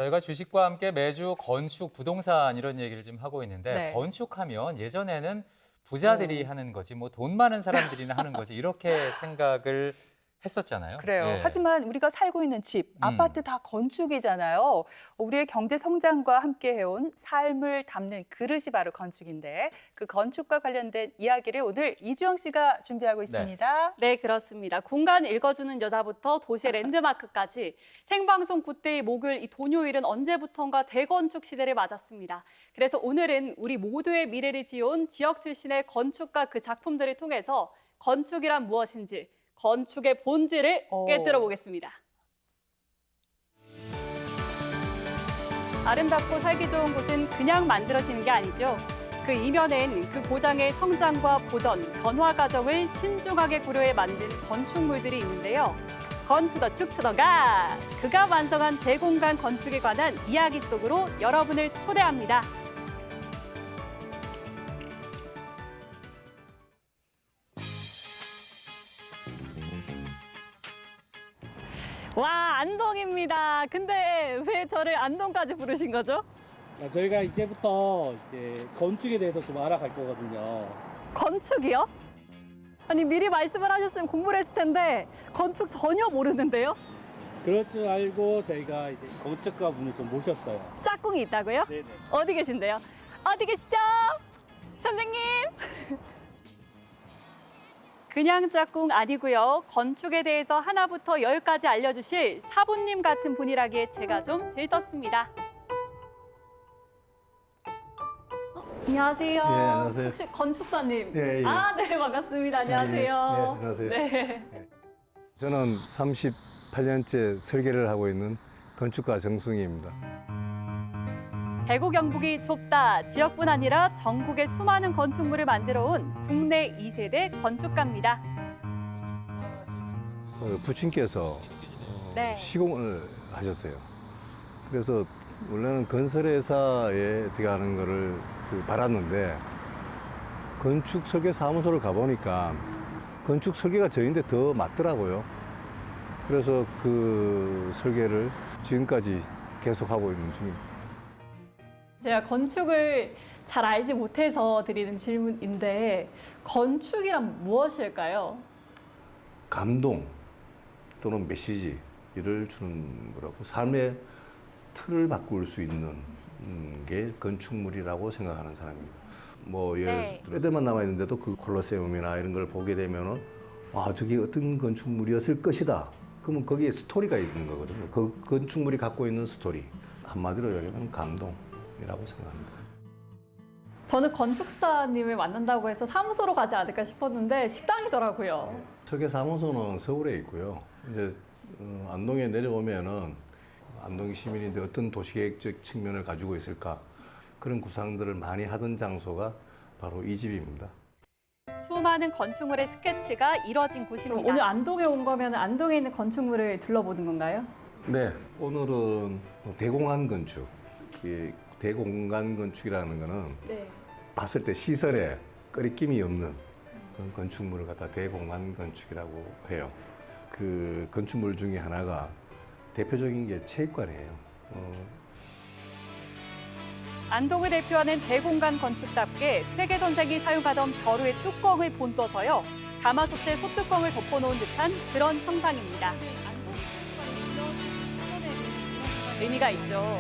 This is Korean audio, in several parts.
저희가 주식과 함께 매주 건축, 부동산 이런 얘기를 좀 하고 있는데 네. 건축하면 예전에는 부자들이 하는 거지 뭐 돈 많은 사람들이나 하는 거지 이렇게 생각을 했었잖아요. 그래요. 예. 하지만 우리가 살고 있는 집, 아파트 다 건축이잖아요. 우리의 경제 성장과 함께 해온 삶을 담는 그릇이 바로 건축인데 그 건축과 관련된 이야기를 오늘 이주영 씨가 준비하고 있습니다. 네, 그렇습니다. 공간 읽어주는 여자부터 도시의 랜드마크까지 생방송 굿데이 목요일 이 토요일은 언제부턴가 대건축 시대를 맞았습니다. 그래서 오늘은 우리 모두의 미래를 지어온 지역 출신의 건축가 그 작품들을 통해서 건축이란 무엇인지 건축의 본질을 꿰뚫어 보겠습니다. 아름답고 살기 좋은 곳은 그냥 만들어지는 게 아니죠. 그 이면엔 그 고장의 성장과 보전, 변화 과정을 신중하게 고려해 만든 건축물들이 있는데요. 건투더 축투더가 그가 완성한 대공간 건축에 관한 이야기 속으로 여러분을 초대합니다. 와, 안동입니다. 근데 왜 저를 안동까지 부르신 거죠? 저희가 이제부터 건축에 대해서 좀 알아갈 거거든요. 건축이요? 아니 미리 말씀을 하셨으면 공부를 했을 텐데 건축 전혀 모르는데요? 그럴 줄 알고 저희가 이제 건축가 분을 좀 모셨어요. 짝꿍이 있다고요? 네네. 어디 계신데요? 어디 계시죠? 선생님! 그냥 짝꿍 아니고요. 건축에 대해서 하나부터 열까지 알려주실 사부님 같은 분이라기에 제가 좀 들떴습니다. 안녕하세요. 예, 안녕하세요. 혹시 건축사님? 예, 예. 아, 네, 반갑습니다. 안녕하세요. 예, 안녕하세요. 네. 저는 38년째 설계를 하고 있는 건축가 정승희입니다. 대구 경북이 좁다 지역뿐 아니라 전국의 수많은 건축물을 만들어 온 국내 2세대 건축가입니다. 부친께서 네. 시공을 하셨어요. 그래서 원래는 건설회사에 들어가는 거를 바랐는데 건축 설계 사무소를 가보니까 건축 설계가 저인데 더 맞더라고요. 그래서 그 설계를 지금까지 계속하고 있는 중입니다. 제가 건축을 잘 알지 못해서 드리는 질문인데 건축이란 무엇일까요? 감동 또는 메시지를 주는 거라고 삶의 틀을 바꿀 수 있는 게 건축물이라고 생각하는 사람입니다. 뭐 예를 들어 애들만 남아 있는데도 그 콜로세움이나 이런 걸 보게 되면은 아 저게 어떤 건축물이었을 것이다. 그러면 거기에 스토리가 있는 거거든요. 그 건축물이 갖고 있는 스토리 한마디로 얘기하면 감동이라고 생각합니다. 저는 건축사님을 만난다고 해서 사무소로 가지 않을까 싶었는데 식당이더라고요. 설계 사무소는 서울에 있고요. 이제 안동에 내려오면은 안동 시민인데 어떤 도시계획적 측면을 가지고 있을까 그런 구상들을 많이 하던 장소가 바로 이 집입니다. 수많은 건축물의 스케치가 이뤄진 곳입니다. 오늘 안동에 온 거면 안동에 있는 건축물을 둘러보는 건가요? 네, 오늘은 대공간 건축. 이 대공간 건축이라는 거는 네. 봤을 때 시설에 끄리낌이 없는 그런 건축물을 갖다 대공간 건축이라고 해요. 그 건축물 중에 하나가 대표적인 게 체육관이에요. 안동을 대표하는 대공간 건축답게 퇴계 선생이 사용하던 벼루의 뚜껑을 본떠서요. 가마솥에 솥뚜껑을 덮어놓은 듯한 그런 형상입니다. 의미가 있죠.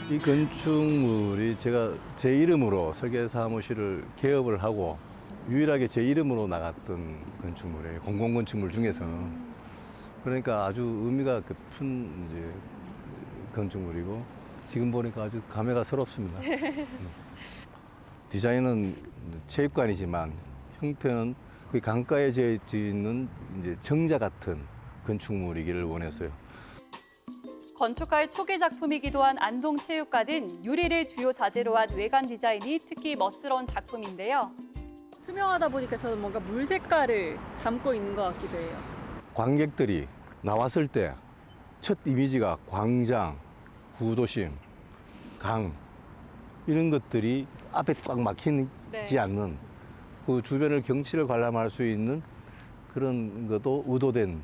이 건축물이 제가 제 이름으로 설계 사무실을 개업을 하고 유일하게 제 이름으로 나갔던 건축물이에요. 공공건축물 중에서는. 그러니까 아주 의미가 깊은 이제 건축물이고 지금 보니까 아주 감회가 새롭습니다. 디자인은 체육관이지만 형태는 그 강가에 지어있는 이제 정자 같은 건축물이기를 원했어요. 건축가의 초기 작품이기도 한 안동체육관은 유리를 주요 자재로 한 외관 디자인이 특히 멋스러운 작품인데요. 투명하다 보니까 저는 뭔가 물 색깔을 담고 있는 것 같기도 해요. 관객들이 나왔을 때 첫 이미지가 광장, 구도심, 강 이런 것들이 앞에 꽉 막히지 네. 않는 그 주변을 경치를 관람할 수 있는 그런 것도 의도된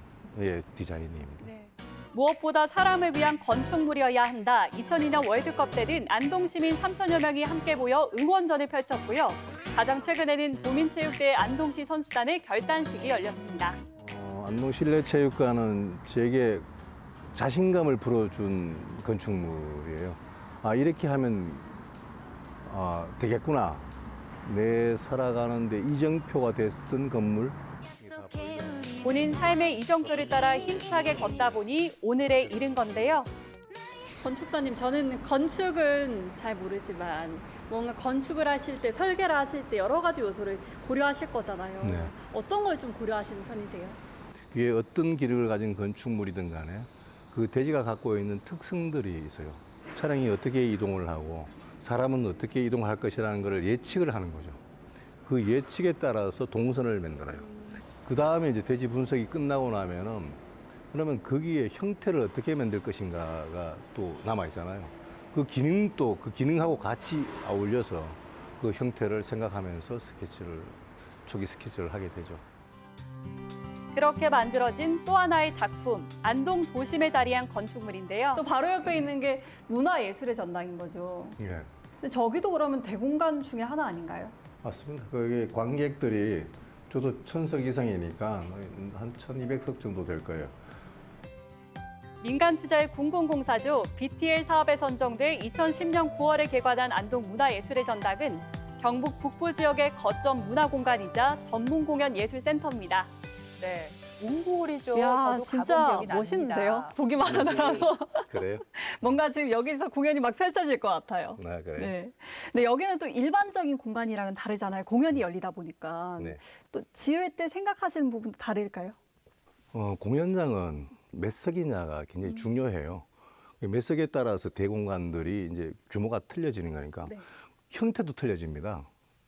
디자인입니다. 네. 무엇보다 사람을 위한 건축물이어야 한다. 2002년 월드컵 때는 안동 시민 3천여 명이 함께 모여 응원전을 펼쳤고요. 가장 최근에는 도민체육대회 안동시 선수단의 결단식이 열렸습니다. 안동 실내체육관은 제게 자신감을 불어준 건축물이에요. 이렇게 하면 되겠구나. 내 살아가는데 이정표가 됐던 건물. 본인 삶의 이정표를 따라 힘차게 걷다 보니 오늘에 이른 건데요. 건축사님, 저는 건축은 잘 모르지만 뭔가 건축을 하실 때, 설계를 하실 때 여러 가지 요소를 고려하실 거잖아요. 네. 어떤 걸 좀 고려하시는 편이세요? 이게 어떤 기능을 가진 건축물이든 간에 그 대지가 갖고 있는 특성들이 있어요. 차량이 어떻게 이동을 하고 사람은 어떻게 이동할 것이라는 것을 예측을 하는 거죠. 그 예측에 따라서 동선을 만들어요. 그 다음에 이제 대지 분석이 끝나고 나면은 그러면 거기에 형태를 어떻게 만들 것인가가 또 남아 있잖아요. 그 기능도 그 기능하고 같이 어울려서 그 형태를 생각하면서 초기 스케치를 하게 되죠. 그렇게 만들어진 또 하나의 작품, 안동 도심에 자리한 건축물인데요. 또 바로 옆에 있는 게 문화예술의 전당인 거죠. 예, 근데 저기도 그러면 대공간 중에 하나 아닌가요? 맞습니다. 그게 관객들이 저도 1000석 이상이니까 한 1200석 정도 될 거예요. 민간 투자의 공공공사죠. BTL 사업에 선정돼 2010년 9월에 개관한 안동 문화예술의 전당은 경북 북부 지역의 거점 문화공간이자 전문 공연 예술센터입니다. 네, 웅골이죠. 이야, 저도 진짜 가본 기억이 멋있는데요? 납니다. 보기만 하더라도 그래요? 뭔가 지금 여기서 공연이 막 펼쳐질 것 같아요. 그래요? 네. 근데 여기는 또 일반적인 공간이랑은 다르잖아요. 공연이 열리다 보니까. 네. 또 지을 때 생각하시는 부분도 다를까요? 공연장은 몇 석이냐가 굉장히 중요해요. 몇 석에 따라서 대공간들이 이제 규모가 틀려지는 거니까 네. 형태도 틀려집니다.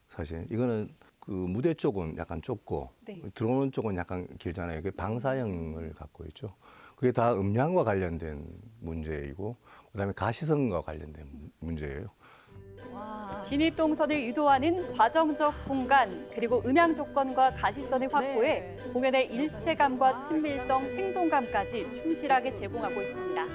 사실 이거는 그 무대 쪽은 약간 좁고 네. 들어오는 쪽은 약간 길잖아요. 그게 방사형을 갖고 있죠. 그게 다 음향과 관련된 문제이고 그다음에 가시성과 관련된 문제예요. 진입 동선을 유도하는 과정적 공간, 그리고 음향 조건과 가시선을 확보해 네. 공연의 일체감과 친밀성, 생동감까지 충실하게 제공하고 있습니다.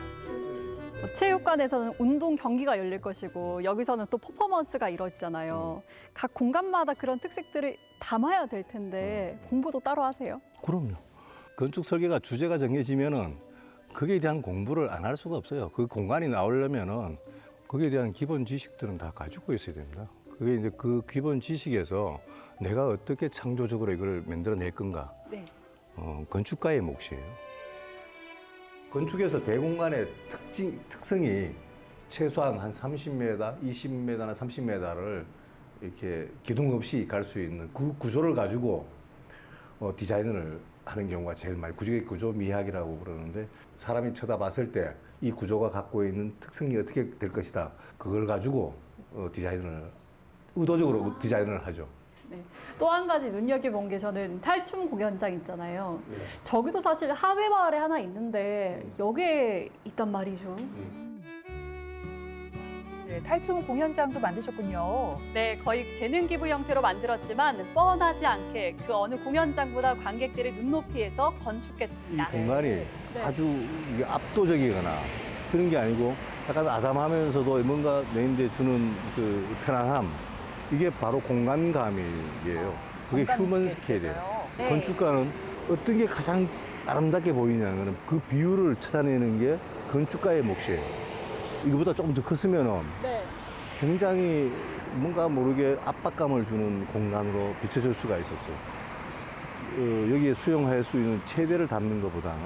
체육관에서는 운동 경기가 열릴 것이고 여기서는 또 퍼포먼스가 이루어지잖아요. 각 공간마다 그런 특색들을 담아야 될 텐데 공부도 따로 하세요? 그럼요. 건축 설계가 주제가 정해지면은 거기에 대한 공부를 안 할 수가 없어요. 그 공간이 나오려면은 거기에 대한 기본 지식들은 다 가지고 있어야 됩니다. 그게 이제 그 기본 지식에서 내가 어떻게 창조적으로 이걸 만들어낼 건가. 네. 건축가의 몫이에요. 건축에서 대공간의 특성이 최소한 한 30m, 20m나 30m를 이렇게 기둥 없이 갈 수 있는 그 구조를 가지고 디자인을 하는 경우가 제일 많이 구조 미학이라고 그러는데 사람이 쳐다봤을 때 이 구조가 갖고 있는 특성이 어떻게 될 것이다. 그걸 가지고 의도적으로 디자인을 하죠. 네. 또 한 가지 눈여겨본 게 저는 탈춤 공연장 있잖아요. 저기도 사실 하회 마을에 하나 있는데 여기에 있단 말이죠. 네, 탈춤 공연장도 만드셨군요. 네, 거의 재능 기부 형태로 만들었지만 뻔하지 않게 그 어느 공연장보다 관객들의 눈높이에서 이 건축했습니다. 공간이 아주 이게 압도적이거나 그런 게 아니고 약간 아담하면서도 뭔가 내인데 주는 그 편안함 이게 바로 공간감이에요. 그게 정감 휴먼 있게 스케일이에요. 느껴져요. 네. 건축가는 어떤 게 가장 아름답게 보이냐는 그 비율을 찾아내는 게 건축가의 몫이에요. 이거보다 조금 더 컸으면은 네. 굉장히 뭔가 모르게 압박감을 주는 공간으로 비춰질 수가 있었어요. 여기에 수용할 수 있는 체대를 담는 것보다는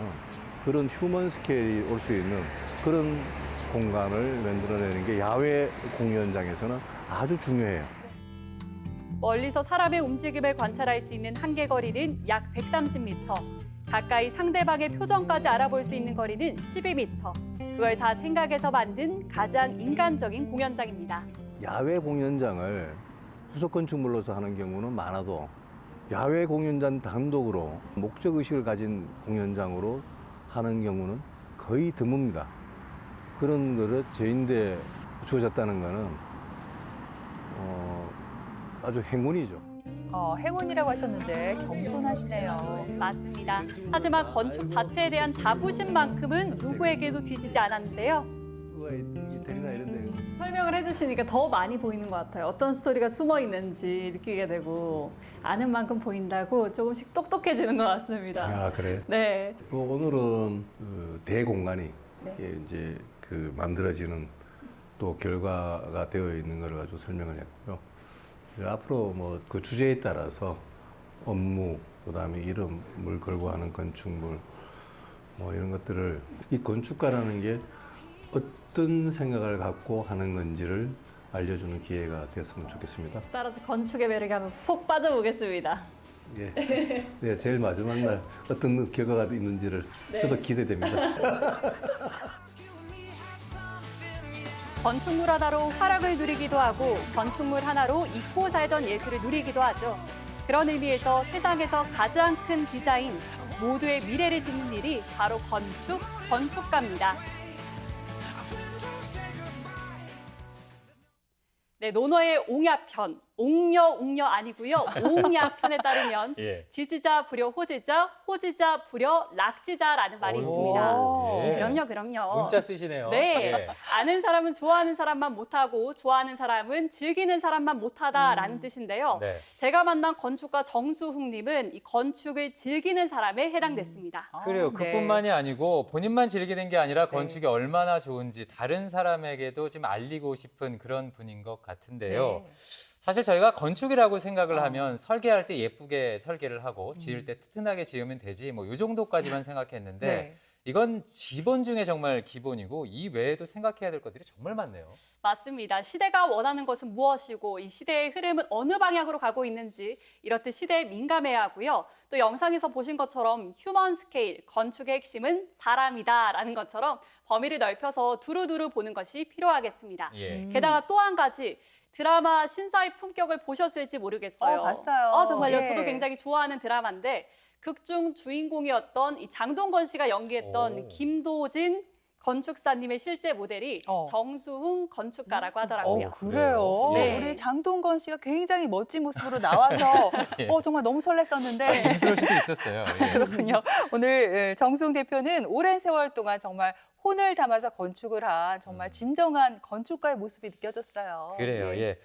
그런 휴먼 스케일이 올 수 있는 그런 공간을 만들어내는 게 야외 공연장에서는 아주 중요해요. 멀리서 사람의 움직임을 관찰할 수 있는 한계 거리는 약 130m. 가까이 상대방의 표정까지 알아볼 수 있는 거리는 12m. 그걸 다 생각해서 만든 가장 인간적인 공연장입니다. 야외 공연장을 후속 건축물로서 하는 경우는 많아도 야외 공연장 단독으로 목적의식을 가진 공연장으로 하는 경우는 거의 드뭅니다. 그런 거를 저인데 주어졌다는 거는 아주 행운이죠. 행운이라고 하셨는데 겸손하시네요. 맞습니다. 하지만 건축 자체에 대한 자부심만큼은 누구에게도 뒤지지 않았는데요. 이태리나 이런 데 설명을 해주시니까 더 많이 보이는 것 같아요. 어떤 스토리가 숨어 있는지 느끼게 되고 아는 만큼 보인다고 조금씩 똑똑해지는 것 같습니다. 아, 그래. 네. 오늘은 그 대공간이 이제 그 만들어지는 또 결과가 되어 있는 걸 가지고 설명을 했고요. 앞으로 뭐 그 주제에 따라서 업무, 그다음에 이름을 걸고 하는 건축물, 뭐 이런 것들을 이 건축가라는 게 어떤 생각을 갖고 하는 건지를 알려주는 기회가 됐으면 좋겠습니다. 따라서 건축의 매력에 한번 푹 빠져보겠습니다. 예. 네, 제일 마지막 날 어떤 결과가 있는지를 저도 기대됩니다. 건축물 하나로 활약을 누리기도 하고 건축물 하나로 잊고 살던 예술을 누리기도 하죠. 그런 의미에서 세상에서 가장 큰 디자인, 모두의 미래를 짓는 일이 바로 건축가입니다. 네, 논어의 옹야편, 옹녀 아니고요. 옹야편에 따르면 예. 지지자 부려 호지자, 호지자 부려 락지자라는 말이 있습니다. 오. 예. 그럼요. 문자 쓰시네요. 네. 예. 아는 사람은 좋아하는 사람만 못하고 좋아하는 사람은 즐기는 사람만 못하다라는 뜻인데요. 네. 제가 만난 건축가 정수훈님은 이 건축을 즐기는 사람에 해당됐습니다. 그래요. 네. 그뿐만이 아니고 본인만 즐기는 게 아니라 건축이 얼마나 좋은지 다른 사람에게도 좀 알리고 싶은 그런 분인 것 같은데요. 네. 사실 저희가 건축이라고 생각을 하면 설계할 때 예쁘게 설계를 하고 지을 때 튼튼하게 지으면 되지 뭐 이 정도까지만 생각했는데 네. 이건 기본 중에 정말 기본이고 이 외에도 생각해야 될 것들이 정말 많네요. 맞습니다. 시대가 원하는 것은 무엇이고 이 시대의 흐름은 어느 방향으로 가고 있는지 이렇듯 시대에 민감해야 하고요. 또 영상에서 보신 것처럼 휴먼 스케일, 건축의 핵심은 사람이다라는 것처럼 범위를 넓혀서 두루두루 보는 것이 필요하겠습니다. 예. 게다가 또 한 가지 드라마 신사의 품격을 보셨을지 모르겠어요. 봤어요. 정말요. 예. 저도 굉장히 좋아하는 드라마인데 극중 주인공이었던 이 장동건 씨가 연기했던 오. 김도진 건축사님의 실제 모델이 정수훈 건축가라고 하더라고요. 그래요. 네. 우리 장동건 씨가 굉장히 멋진 모습으로 나와서 예. 정말 너무 설렜었는데 김수로 씨도 있었어요. 예. 그렇군요. 오늘 정수웅 대표는 오랜 세월 동안 정말 혼을 담아서 건축을 한 정말 진정한 건축가의 모습이 느껴졌어요. 그래요. 예.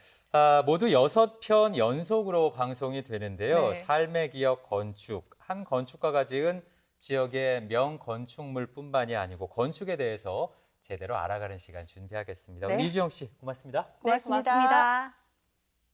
모두 6편 연속으로 방송이 되는데요. 네. 삶의 기억 건축. 한 건축가가 지은 지역의 명건축물뿐만이 아니고 건축에 대해서 제대로 알아가는 시간 준비하겠습니다. 네. 우리 이주영 씨 고맙습니다. 네, 고맙습니다.